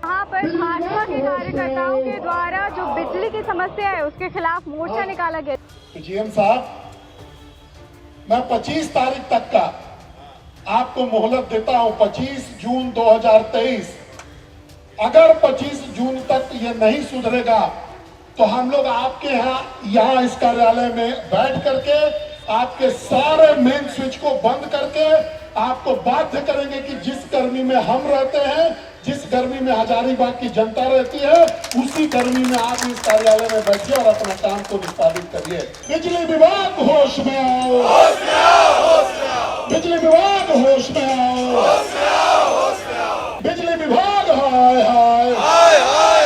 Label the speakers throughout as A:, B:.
A: यहाँ पर भाजपा के कार्यकर्ताओं के द्वारा जो बिजली की समस्या है उसके खिलाफ मोर्चा निकाला गया।
B: तो जीएम साहब, मैं 25 तारीख तक का आपको मोहलत देता हूं, 25 जून 2023। अगर 25 जून तक ये नहीं सुधरेगा तो हम लोग आपके यहाँ इस कार्यालय में बैठ करके आपके सारे मेन स्विच को बंद करके आपको बाध्य करेंगे कि जिस गर्मी में हम रहते हैं, जिस गर्मी में हजारीबाग की जनता रहती है, उसी गर्मी में आप इस कार्यालय में बैठिए और अपना काम को निष्पादित करिए। बिजली विभाग होश में आओ, होश में आओ, होश में आओ। बिजली विभाग होश में आओ, होश में आओ, होश में आओ। बिजली विभाग हाय हाय हाय हाय हाय।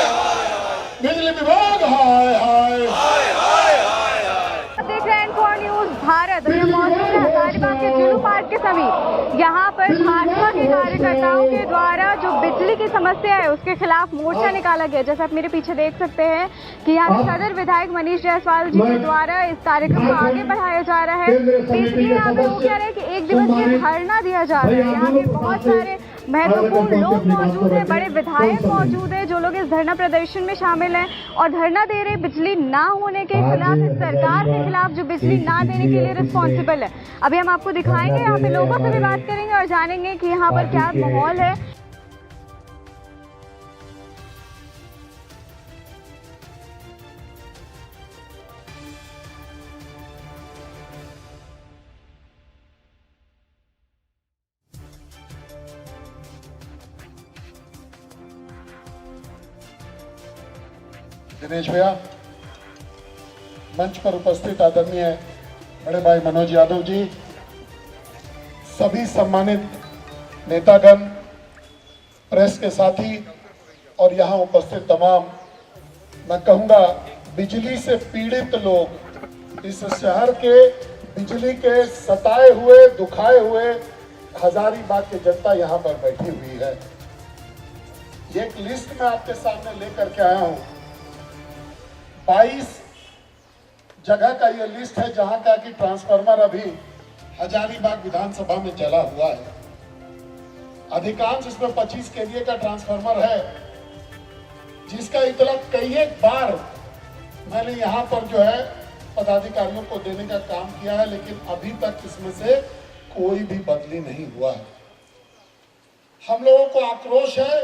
B: बिजली विभाग हाय हाय हाय हाय हाय।
A: देख रहे हैं N4 न्यूज़ भारत। ये मौजूद है हजारीबाग के जुलू पार्क के समीप। यहाँ पर भाजपा के कार्यकर्ताओं के द्वारा जो बिजली की समस्या है उसके खिलाफ मोर्चा निकाला गया। जैसे आप मेरे पीछे देख सकते हैं कि यहाँ के सदर विधायक मनीष जायसवाल जी के द्वारा इस कार्यक्रम को आगे बढ़ाया जा रहा है। इसलिए यहाँ पे वो कह रहे हैं कि एक दिवसीय धरना दिया जा रहा है। यहाँ पे बहुत सारे महत्वपूर्ण लोग मौजूद हैं, बड़े विधायक मौजूद हैं जो लोग इस धरना प्रदर्शन में शामिल हैं और धरना दे रहे बिजली ना होने के खिलाफ, इस सरकार के खिलाफ जो बिजली ना देने के लिए रिस्पॉन्सिबल है। अभी हम आपको दिखाएंगे, यहाँ पे लोगों से भी बात करेंगे और जानेंगे कि यहाँ पर क्या माहौल है।
B: दिनेश भैया, मंच पर उपस्थित आदरणीय बड़े भाई मनोज यादव जी, सभी सम्मानित नेतागण, प्रेस के साथी और यहाँ उपस्थित तमाम, मैं कहूँगा बिजली से पीड़ित लोग, इस शहर के बिजली के सताए हुए, दुखाए हुए हजारीबाग की जनता यहाँ पर बैठी हुई है। ये एक लिस्ट मैं आपके सामने लेकर के आया हूँ। 22 जगह का ये लिस्ट है जहां का कि ट्रांसफार्मर अभी हजारीबाग विधानसभा में जला हुआ है। अधिकांश इसमें 25 केवीए का ट्रांसफार्मर है, जिसका इतला कई एक बार मैंने यहां पर जो है पदाधिकारियों को देने का काम किया है, लेकिन अभी तक इसमें से कोई भी बदली नहीं हुआ है। हम लोगों को आक्रोश है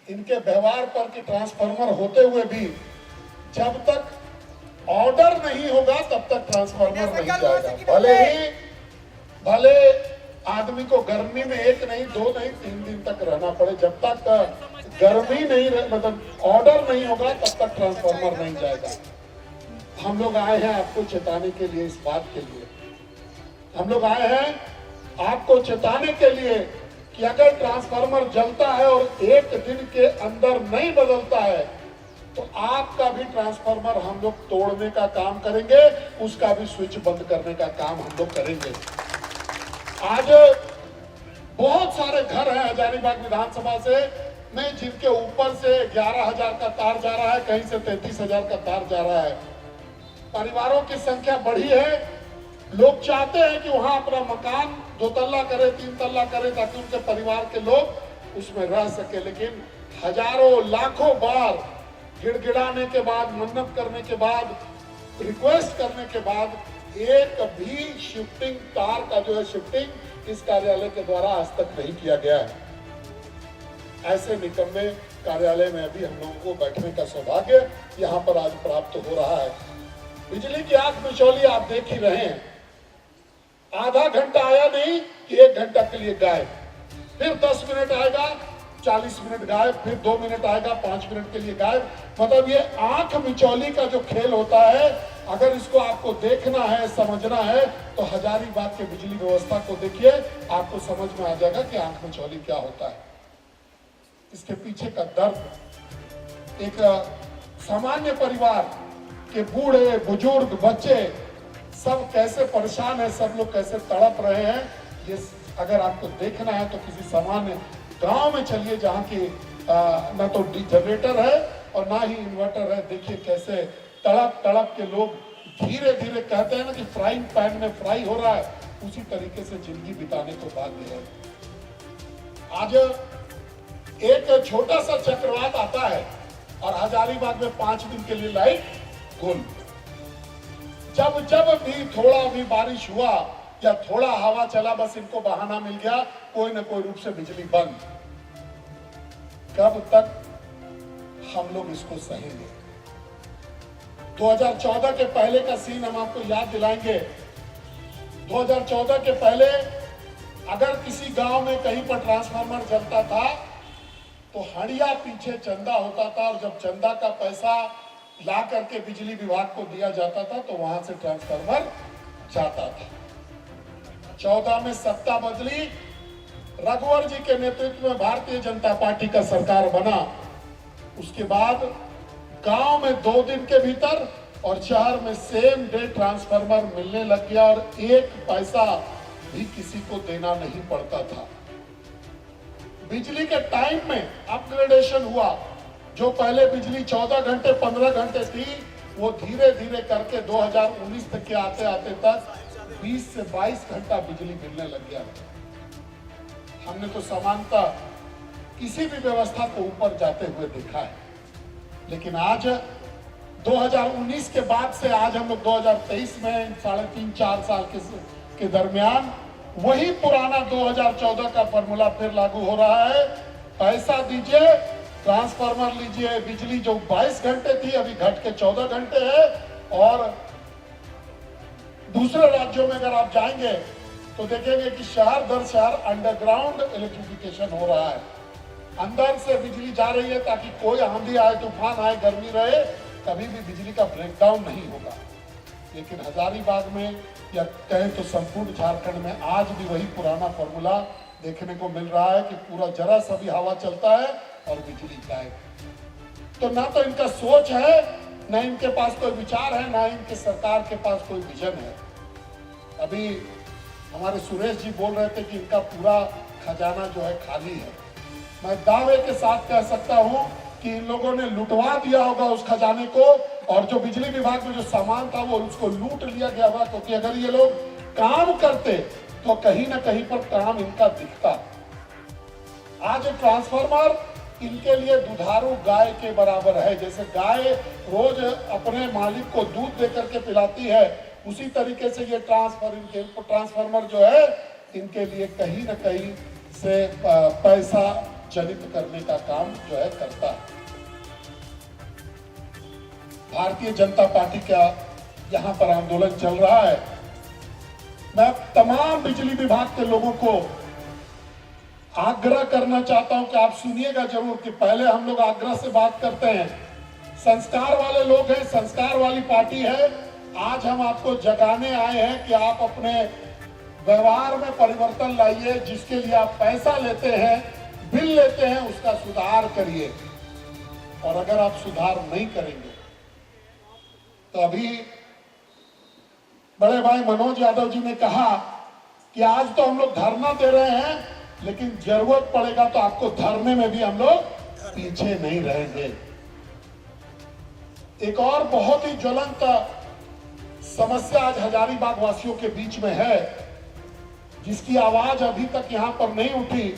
B: इनके व्यवहार पर कि ट्रांसफार्मर होते हुए भी जब तक ऑर्डर नहीं होगा तब तक ट्रांसफार्मर नहीं जाएगा। भले आदमी को गर्मी में 1 नहीं 2 नहीं 3 दिन तक रहना पड़े, जब तक गर्मी नहीं मतलब ऑर्डर नहीं होगा तब तक ट्रांसफार्मर नहीं जाएगा। हम लोग आए हैं आपको चेताने के लिए, इस बात के लिए हम लोग आए हैं आपको चेताने के लिए कि अगर ट्रांसफार्मर जलता है और 1 दिन के अंदर नहीं बदलता है तो आपका भी ट्रांसफार्मर हम लोग तोड़ने का काम करेंगे, उसका भी स्विच बंद करने का काम हम लोग करेंगे। आज बहुत सारे घर हैं हजारीबाग विधानसभा से में जिनके ऊपर से 11,000 का तार जा रहा है, कहीं से 33,000 का तार जा रहा है। परिवारों की संख्या बढ़ी है। लोग चाहते हैं कि वहां अपना मकान 2 तल्ला करे, 3 तल्ला करे ताकि उनके परिवार के लोग उसमें रह सके, लेकिन हजारों लाखों बार गिड़गिड़ाने के बाद, मन्नत करने के बाद, रिक्वेस्ट करने के बाद एक भी शिफ्टिंग तार का जो है शिफ्टिंग इस कार्यालय के द्वारा आज तक नहीं किया गया है। ऐसे निकम्मे कार्यालय में अभी हम लोगों को बैठने का सौभाग्य यहाँ पर आज प्राप्त हो रहा है। बिजली की आंख मिचौली आप देख ही रहे हैं। आधा घंटा आया नहीं कि 1 घंटा के लिए गायब, फिर 10 मिनट आएगा 40 मिनट गायब, फिर 2 मिनट आएगा 5 मिनट के लिए गायब। मतलब ये आंख मिचौली का जो खेल होता है, अगर इसको आपको देखना है, समझना है तो हजारीबाग के बिजली व्यवस्था को देखिए, आपको समझ में आ जाएगा कि आंख मिचौली क्या होता है। इसके पीछे का दर्द, एक सामान्य परिवार के बूढ़े बुजुर्ग बच्चे सब कैसे परेशान है, सब लोग कैसे तड़प रहे हैं, ये अगर आपको देखना है तो किसी सामान्य गांव में चलिए जहां की ना तो जनरेटर है और ना ही इन्वर्टर है। देखिए कैसे तड़प तड़प के लोग धीरे धीरे, कहते हैं ना कि फ्राइंग पैन में फ्राई हो रहा है, उसी तरीके से जिंदगी बिताने को बाध्य है। आज एक छोटा सा चक्रवात आता है और हजारीबाग में 5 दिन के लिए लाइट गुल। जब जब भी थोड़ा भी बारिश हुआ या थोड़ा हवा चला, बस इनको बहाना मिल गया, कोई ना कोई रूप से बिजली बंद। कब तक हम लोग इसको सहेंगे? 2014 के पहले का सीन हम आपको याद दिलाएंगे। 2014 के पहले अगर किसी गांव में कहीं पर ट्रांसफार्मर जलता था तो हड़िया पीछे चंदा होता था, और जब चंदा का पैसा ला करके बिजली विभाग को दिया जाता था तो वहां से ट्रांसफार्मर जाता था। 14 में सत्ता बदली, रघुवर जी के नेतृत्व में भारतीय जनता पार्टी का सरकार बना। उसके बाद गांव में 2 दिन के भीतर और शहर में सेम डे ट्रांसफार्मर मिलने लग गया, और 1 पैसा भी किसी को देना नहीं पड़ता था। बिजली के टाइम में अपग्रेडेशन हुआ। जो पहले बिजली 14 घंटे 15 घंटे थी, वो धीरे धीरे करके 2019 तक के आते आते तक 20 से 22 घंटा बिजली मिलने लग गया। हमने तो समानता किसी भी व्यवस्था को ऊपर जाते हुए देखा है, लेकिन आज 2019 के बाद से आज हम लोग 2023 में 3.5-4 साल के दरमियान वही पुराना 2014 का फॉर्मूला फिर लागू हो रहा है। पैसा दीजिए, ट्रांसफार्मर लीजिए। बिजली जो 22 घंटे थी अभी घट के 14 घंटे है। और दूसरे राज्यों में अगर आप जाएंगे तो देखेंगे कि शहर दर शहर अंडरग्राउंड इलेक्ट्रिफिकेशन हो रहा है। अंदर से बिजली जा रही है ताकि कोई आंधी आए, तूफान आए, गर्मी रहे, कभी भी बिजली का ब्रेकडाउन नहीं होगा। लेकिन हजारीबाग में या कहें तो संपूर्ण झारखंड में आज भी वही पुराना फॉर्मूला देखने को मिल रहा है कि पूरा जरा सा भी हवा चलता है और बिजली गायब। तो ना तो इनका सोच है, ना इनके पास कोई विचार है, ना इनके सरकार के पास कोई विजन है। अभी हमारे सुरेश जी बोल रहे थे कि इनका पूरा खजाना जो है खाली है। मैं दावे के साथ कह सकता हूं कि इन लोगों ने लुटवा दिया होगा उस खजाने को, और जो बिजली विभाग में जो सामान था वो उसको लूट लिया गया होगा, क्योंकि अगर ये लोग काम करते तो कहीं ना कहीं पर काम इनका दिखता। आज ट्रांसफार्मर इनके लिए दुधारू गाय के बराबर है। जैसे गाय रोज अपने मालिक को दूध दे करके पिलाती है, उसी तरीके से ये ट्रांसफार्मर जो है इनके लिए कहीं ना कहीं से पैसा जनित करने का काम जो है करता है। भारतीय जनता पार्टी का यहां पर आंदोलन चल रहा है। मैं तमाम बिजली विभाग के लोगों को आग्रह करना चाहता हूं कि आप सुनिएगा जरूर कि पहले हम लोग आग्रह से बात करते हैं। संस्कार वाले लोग हैं, संस्कार वाली पार्टी है। आज हम आपको जगाने आए हैं कि आप अपने व्यवहार में परिवर्तन लाइए। जिसके लिए आप पैसा लेते हैं, बिल लेते हैं, उसका सुधार करिए। और अगर आप सुधार नहीं करेंगे तो अभी बड़े भाई मनोज यादव जी ने कहा कि आज तो हम लोग धरना दे रहे हैं, लेकिन जरूरत पड़ेगा तो आपको धरने में भी हम लोग पीछे नहीं रहेंगे। एक और बहुत ही ज्वलंत समस्या आज हजारीबाग वासियों के बीच में है, जिसकी आवाज अभी तक यहां पर नहीं उठी,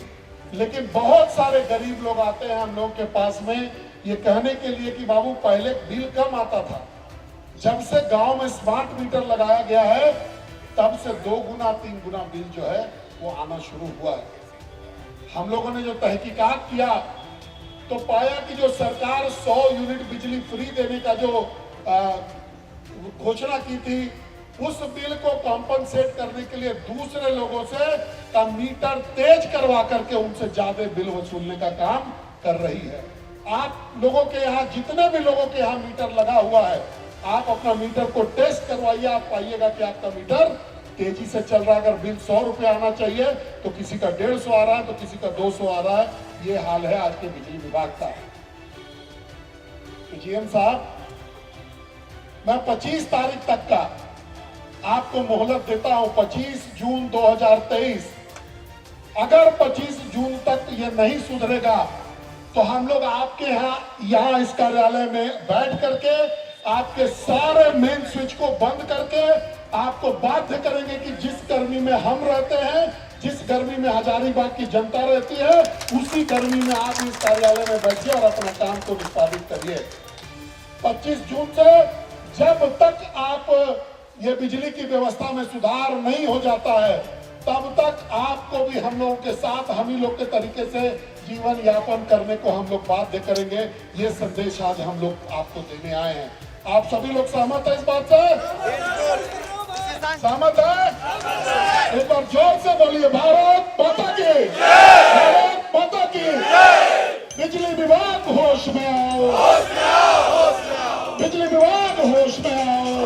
B: लेकिन बहुत सारे गरीब लोग आते हैं हम लोग के पास में ये कहने के लिए कि बाबू पहले बिल कम आता था, जब से गांव में स्मार्ट मीटर लगाया गया है तब से 2 गुना 3 गुना बिल जो है वो आना शुरू हुआ है। हम लोगों ने जो तहकीकात किया तो पाया कि जो सरकार 100 यूनिट बिजली फ्री देने का जो घोषणा की थी, उस बिल को कॉम्पनसेट करने के लिए दूसरे लोगों से का मीटर तेज करवा करके उनसे ज्यादा बिल वसूलने का काम कर रही है। आप लोगों के यहाँ जितने भी लोगों के यहाँ मीटर लगा हुआ है, आप अपना मीटर को टेस्ट करवाइए, आप पाइएगा कि आपका मीटर तेजी से चल रहा है। अगर बिल 100 रुपए आना चाहिए तो किसी का 150 आ रहा है, तो किसी का 200 आ रहा है। ये हाल है आज के बिजली विभाग का। तो जीएम साहब, मैं 25 तारीख तक का आपको मोहलत देता हूं, 25 जून 2023। अगर 25 जून तक ये नहीं सुधरेगा तो हम लोग आपके यहाँ इस कार्यालय में बैठ करके आपके सारे मेन स्विच को बंद करके आपको बाध्य करेंगे कि जिस गर्मी में हम रहते हैं जिस गर्मी में हजारीबाग की जनता रहती है, उसी गर्मी में आप इस कार्यालय में बैठिए और अपने काम को निष्पादित करिए। 25 जून से जब तक आप ये बिजली की व्यवस्था में सुधार नहीं हो जाता है, तब तक आपको भी हम लोगों के साथ हम ही लोग के तरीके से जीवन यापन करने को हम लोग बाध्य करेंगे। ये संदेश आज हम लोग आपको देने आए हैं। आप सभी लोग सहमत हैं इस बात से? सहमत है? एक बार जोर से बोलिए, भारत माता की, भारत माता की। बिजली विभाग होश में आओ, बिजली विभाग होश में आओ।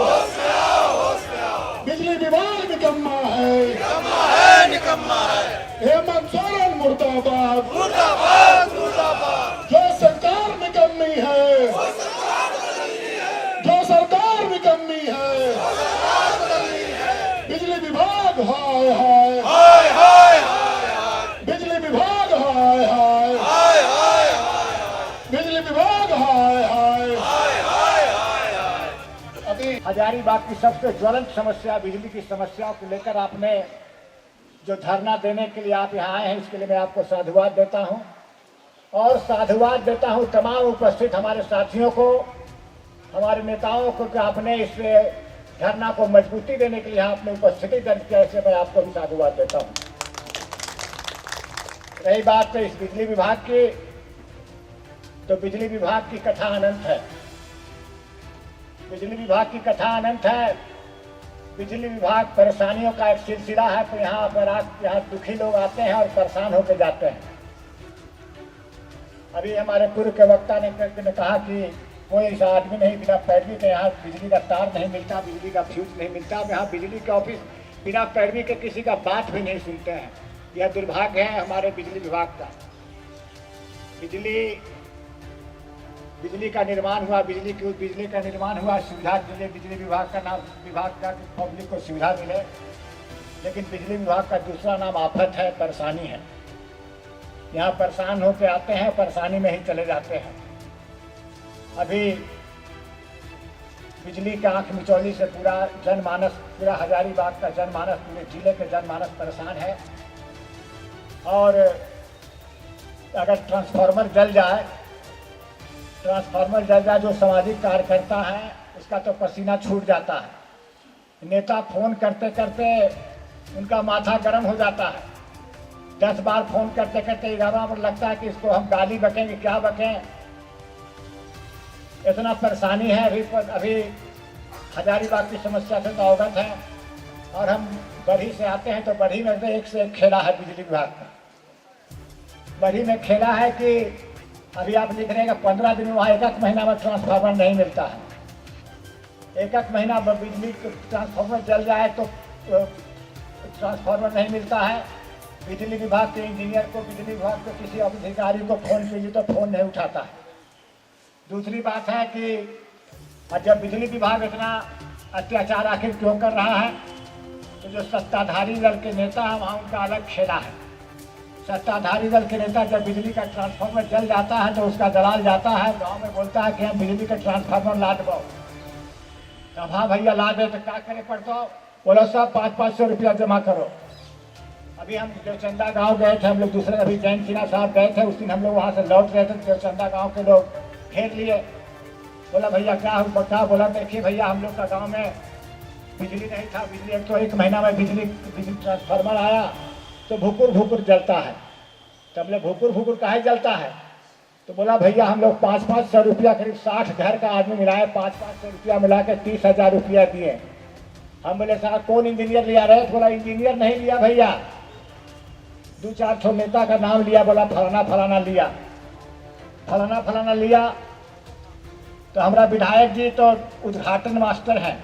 B: बिजली विभाग निकम्मा है,
C: निकम्मा है।
B: हेमंत सोरेन मुर्दाबाद,
C: मुर्दाबाद, मुर्दाबाद।
B: जो सरकार निकम्मी है, जो सरकार निकम्मी है। बिजली विभाग हाय हाय,
C: हाय हाय हाय,
B: बिजली विभाग हाय हाय,
C: हाय हाय हाय,
B: बिजली विभाग हाय हाय।
C: हाय हाय हाय।
B: अभी
D: हजारीबाग की सबसे ज्वलंत समस्या बिजली की समस्या को लेकर आपने जो धरना देने के लिए आप यहाँ आए हैं, इसके लिए मैं आपको साधुवाद देता हूँ और साधुवाद देता हूँ तमाम उपस्थित हमारे साथियों को, हमारे नेताओं को कि आपने इस धरना को मजबूती देने के लिए आपने उपस्थिति दर्ज किया, इससे मैं आपको भी साधुवाद देता हूँ। रही बात तो इस बिजली विभाग की, तो बिजली विभाग की कथा अनंत है। बिजली विभाग की कथा अनंत है। बिजली विभाग परेशानियों का एक सिलसिला है। तो यहाँ पर यहाँ दुखी लोग आते हैं और परेशान होकर जाते हैं। अभी हमारे पूर्व के वक्ता ने कहा कि कोई ऐसा आदमी नहीं बिना पैरवी के यहाँ बिजली का तार नहीं मिलता, बिजली का फ्यूज नहीं मिलता। यहाँ बिजली के ऑफिस बिना पैरवी के किसी का बात भी नहीं सुनते हैं। यह दुर्भाग्य है हमारे बिजली विभाग का। बिजली का निर्माण हुआ, बिजली का निर्माण हुआ सुविधा के लिए, बिजली विभाग का नाम विभाग का पब्लिक को सुविधा मिले, लेकिन बिजली विभाग का दूसरा नाम आफत है, परेशानी है। यहाँ परेशान होकर आते हैं, परेशानी में ही चले जाते हैं। अभी बिजली के आंख मिचौली से पूरा जनमानस, पूरा हजारीबाग का जनमानस, पूरे जिले के जनमानस परेशान है। और अगर ट्रांसफार्मर जल जाए, जो सामाजिक कार्यकर्ता है उसका तो पसीना छूट जाता है। नेता फोन करते करते उनका माथा गर्म हो जाता है। 10 बार फोन करते करते 11 बार लगता है कि इसको हम गाली बकेंगे, क्या बकें। इतना परेशानी है। अभी हजारीबाग की समस्या से तो अवगत है। और हम बढ़ी से आते हैं तो बढ़ी में तो एक से एक खेला है बिजली विभाग का। बढ़ी में खेला है कि अभी आप लिख रहे हैं कि 15 दिन में वहाँ एक महीना में ट्रांसफार्मर नहीं मिलता है। एक महीना में बिजली ट्रांसफार्मर जल जाए तो ट्रांसफार्मर नहीं मिलता है। बिजली विभाग के इंजीनियर को, बिजली विभाग के किसी अधिकारी को फोन कीजिए तो फोन नहीं उठाता है। दूसरी बात है कि जब बिजली विभाग इतना अत्याचार आखिर क्यों कर रहा है, तो जो सत्ताधारी दल के नेता हैं वहाँ उनका अलग खेला है। सत्ताधारी दल के नेता जब बिजली का ट्रांसफार्मर जल जाता है तो उसका दलाल जाता है गांव में, बोलता है कि हम बिजली का ट्रांसफार्मर ला दो। तब हाँ भैया ला दे, तो क्या करे पड़ता, बोलो सब 500-500 रुपया जमा करो। अभी हम देवचंदा गांव गए थे, हम लोग दूसरे, अभी जैन सिन्हा साहब गए थे, उस दिन हम लोग वहाँ से लौट रहे थे। देवचंदा गाँव के लोग घेर लिए, बोला भैया क्या हुआ। बोला देखिए भैया हम लोग का गाँव में बिजली नहीं था, बिजली तो 1 महीना में बिजली ट्रांसफार्मर आया तो भुकुर भुकुर जलता है। तब ले भुकुर भुकुर काहे जलता है, तो बोला भैया हम लोग 500-500 रुपया, करीब 60 घर का आदमी मिलाए, 500-500 रुपया मिला के 30,000 रुपया दिए। हम बोले साहब कौन इंजीनियर लिया रहे, बोला इंजीनियर नहीं लिया भैया, 2-4 नेता का नाम लिया, बोला फलाना फलाना लिया, फलाना फलाना लिया। तो हमारा विधायक जी तो उद्घाटन मास्टर हैं,